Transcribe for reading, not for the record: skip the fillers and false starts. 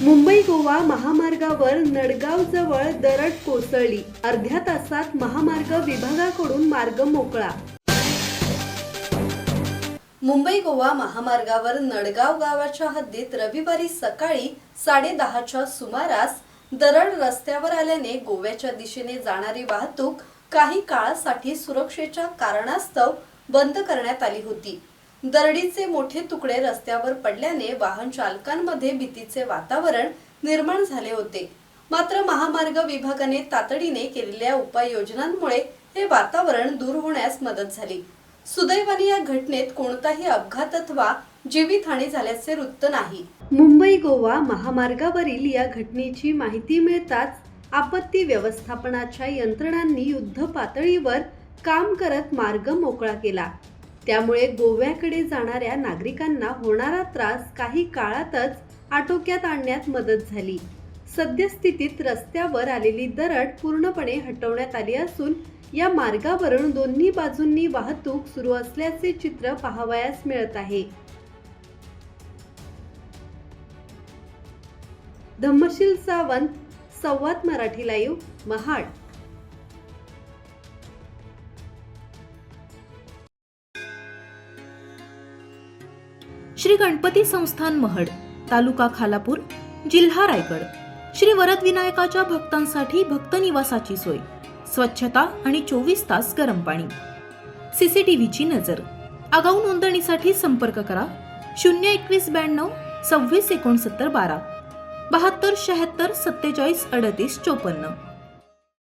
मुंबई गोवा महामार्गावर नडगाव जवळ दरड कोसळली। अर्ध्या तासात महामार्ग विभागाकडून मार्ग मोकळा। मुंबई गोवा महामार्गावर नडगाव गावाच्या हद्दीत रविवारी सकाळी 10:30च्या सुमारास दरड रस्त्यावर आल्याने गोव्याच्या दिशेने जाणारी वाहतूक काही काळासाठी सुरक्षेच्या कारणास्तव बंद करण्यात आली होती। दरडीचे मोठे तुकडे रस्त्यावर पडल्याने वाहन चालकांमध्ये भीतीचे वातावरण निर्माण झाले होते। मात्र महामार्ग विभागाने तातडीने केलेल्या उपाययोजनांमुळे हे वातावरण दूर होण्यास मदत झाली। सुदैवाने या घटनेत कोणताही अपघात अथवा जीवितहानी झाल्याचे वृत्त नाही। मुंबई गोवा महामार्गावरील या घटनेची माहिती मिळताच आपत्ती व्यवस्थापनाच्या यंत्रणांनी युद्ध पातळीवर काम करत मार्ग मोकळा केला। त्यामुळे गोव्याकडे जाणाऱ्या नागरिकांना होणारा त्रास काही काळातच आटोक्यात आणण्यात मदत झाली। सद्यस्थितीत रस्त्यावर आलेली दरड पूर्णपणे हटवण्यात आली असून या मार्गावरून दोन्ही बाजूंनी वाहतूक सुरू असल्याचे चित्र पाहावयास मिळत आहे। धम्मशील सावंत, संवाद मराठी लाईव्ह, महाड। श्री गणपती संस्थान महड, तालुका खालापूर, जिल्हा रायगड। श्री वरदविनायकाच्या भक्तांसाठी भक्त निवासाची सोय, स्वच्छता आणि 24 तास गरम पाणी, सीसीटीव्हीची नजर। आगाऊ नोंदणीसाठी संपर्क करा 02192 26 69 12 72 76 47 38 54।